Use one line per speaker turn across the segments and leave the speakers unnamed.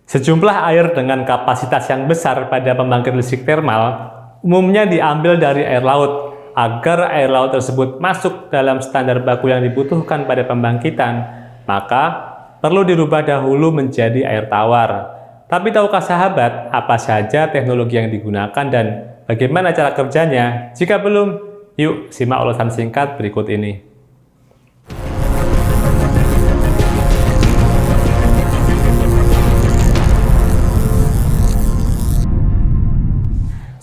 Sejumlah air dengan kapasitas yang besar pada pembangkit listrik termal umumnya diambil dari air laut. Agar air laut tersebut masuk dalam standar baku yang dibutuhkan pada pembangkitan, maka perlu dirubah dahulu menjadi air tawar. Tapi tahukah sahabat, apa saja teknologi yang digunakan dan bagaimana cara kerjanya? Jika belum, yuk simak ulasan singkat berikut ini.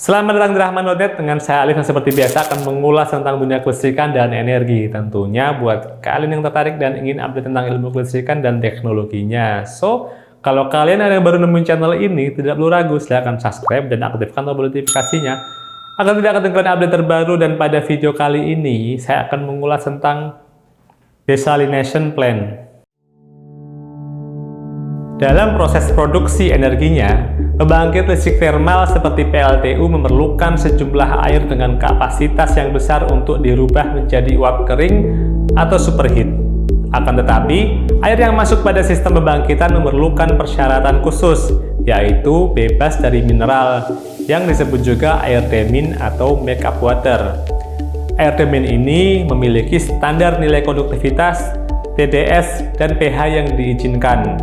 Selamat datang di Rahman.net, dengan saya Alif yang seperti biasa akan mengulas tentang dunia kelistrikan dan energi. Tentunya buat kalian yang tertarik dan ingin update tentang ilmu kelistrikan dan teknologinya. So, kalau kalian ada yang baru nemuin channel ini, tidak perlu ragu, silahkan subscribe dan aktifkan tombol notifikasinya agar tidak ketinggalan update terbaru. Dan pada video kali ini, saya akan mengulas tentang desalination plant. Dalam proses produksi energinya, pembangkit listrik termal seperti PLTU memerlukan sejumlah air dengan kapasitas yang besar untuk dirubah menjadi uap kering atau superheat. Akan tetapi, air yang masuk pada sistem pembangkitan memerlukan persyaratan khusus, yaitu bebas dari mineral, yang disebut juga air demin atau makeup water. Air demin ini memiliki standar nilai konduktivitas, TDS, dan pH yang diizinkan.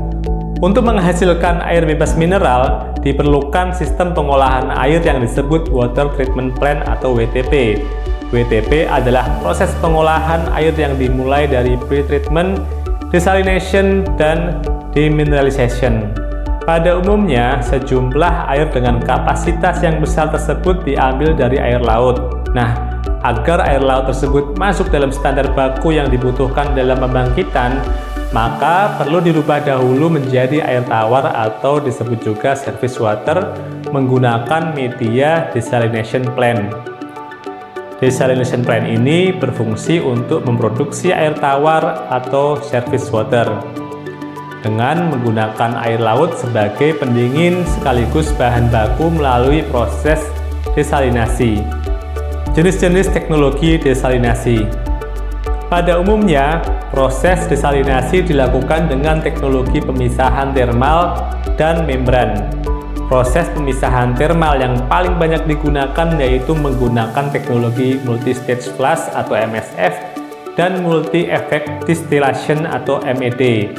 Untuk menghasilkan air bebas mineral, diperlukan sistem pengolahan air yang disebut Water Treatment Plant atau WTP. WTP adalah proses pengolahan air yang dimulai dari pre-treatment, desalination, dan demineralization. Pada umumnya, sejumlah air dengan kapasitas yang besar tersebut diambil dari air laut. Nah, agar air laut tersebut masuk dalam standar baku yang dibutuhkan dalam pembangkitan, maka perlu dirubah dahulu menjadi air tawar atau disebut juga surface water menggunakan media desalination plant. Desalination plant ini berfungsi untuk memproduksi air tawar atau surface water dengan menggunakan air laut sebagai pendingin sekaligus bahan baku melalui proses desalinasi. Jenis-jenis teknologi desalinasi. Pada umumnya, proses desalinasi dilakukan dengan teknologi pemisahan termal dan membran. Proses pemisahan termal yang paling banyak digunakan yaitu menggunakan teknologi multi-stage flush atau MSF dan multi-effect distillation atau MED.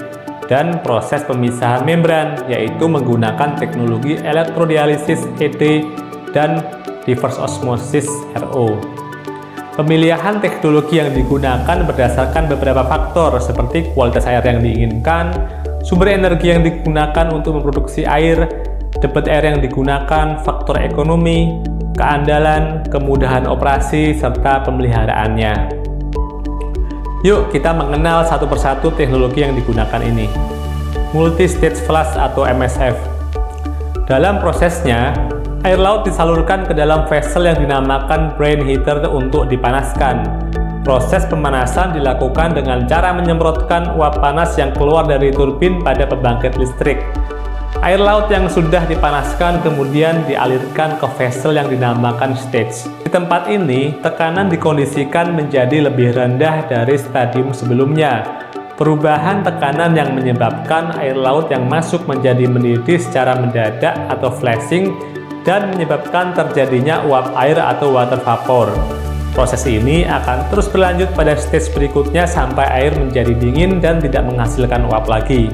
Dan proses pemisahan membran yaitu menggunakan teknologi elektrodialisis ED dan reverse osmosis RO. Pemilihan teknologi yang digunakan berdasarkan beberapa faktor seperti kualitas air yang diinginkan, sumber energi yang digunakan untuk memproduksi air, debit air yang digunakan, faktor ekonomi, keandalan, kemudahan operasi, serta pemeliharaannya. Yuk kita mengenal satu persatu teknologi yang digunakan ini. Multi-stage flush atau MSF. Dalam prosesnya, air laut disalurkan ke dalam vessel yang dinamakan brain heater untuk dipanaskan. Proses pemanasan dilakukan dengan cara menyemprotkan uap panas yang keluar dari turbin pada pembangkit listrik. Air laut yang sudah dipanaskan kemudian dialirkan ke vessel yang dinamakan stage. Di tempat ini, tekanan dikondisikan menjadi lebih rendah dari stadium sebelumnya. Perubahan tekanan yang menyebabkan air laut yang masuk menjadi mendidih secara mendadak atau flashing dan menyebabkan terjadinya uap air atau water vapor. Proses ini akan terus berlanjut pada stage berikutnya sampai air menjadi dingin dan tidak menghasilkan uap lagi.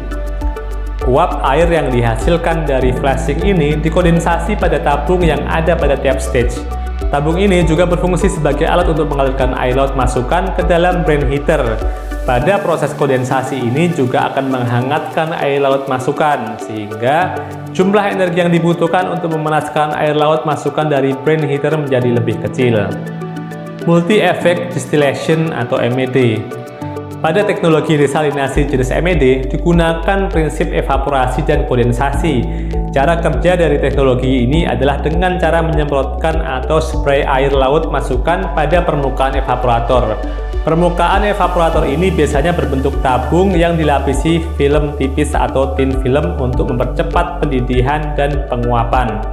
Uap air yang dihasilkan dari flashing ini dikondensasi pada tabung yang ada pada tiap stage. Tabung ini juga berfungsi sebagai alat untuk mengalirkan air laut masukan ke dalam brain heater. Pada proses kondensasi ini juga akan menghangatkan air laut masukan, sehingga jumlah energi yang dibutuhkan untuk memanaskan air laut masukan dari brain heater menjadi lebih kecil. Multi-effect distillation atau MED. Pada teknologi desalinasi jenis MED digunakan prinsip evaporasi dan kondensasi. Cara kerja dari teknologi ini adalah dengan cara menyemprotkan atau spray air laut masukan pada permukaan evaporator. Permukaan evaporator ini biasanya berbentuk tabung yang dilapisi film tipis atau thin film untuk mempercepat pendidihan dan penguapan.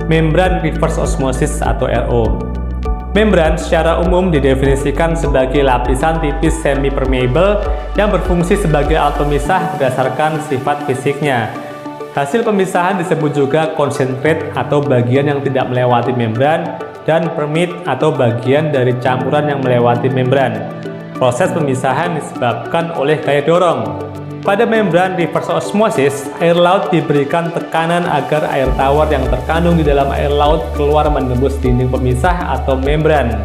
Membran reverse osmosis atau RO. Membran secara umum didefinisikan sebagai lapisan tipis semi-permeable yang berfungsi sebagai alat pemisah berdasarkan sifat fisiknya. Hasil pemisahan disebut juga concentrate atau bagian yang tidak melewati membran, dan permeate atau bagian dari campuran yang melewati membran. Proses pemisahan disebabkan oleh gaya dorong. Pada membran reverse osmosis, air laut diberikan tekanan agar air tawar yang terkandung di dalam air laut keluar menembus dinding pemisah atau membran.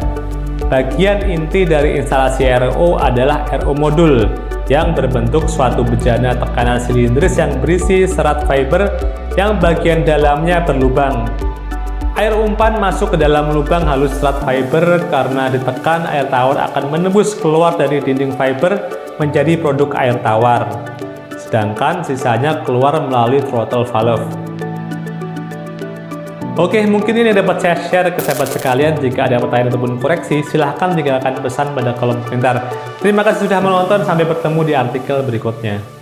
Bagian inti dari instalasi RO adalah RO modul yang berbentuk suatu bejana tekanan silindris yang berisi serat fiber yang bagian dalamnya berlubang. Air umpan masuk ke dalam lubang halus serat fiber karena ditekan air tawar akan menembus keluar dari dinding fiber menjadi produk air tawar, sedangkan sisanya keluar melalui throttle valve. Oke, mungkin ini dapat saya share ke sahabat sekalian. Jika ada pertanyaan ataupun koreksi, silahkan tinggalkan pesan pada kolom komentar. Terima kasih sudah menonton, sampai bertemu di artikel berikutnya.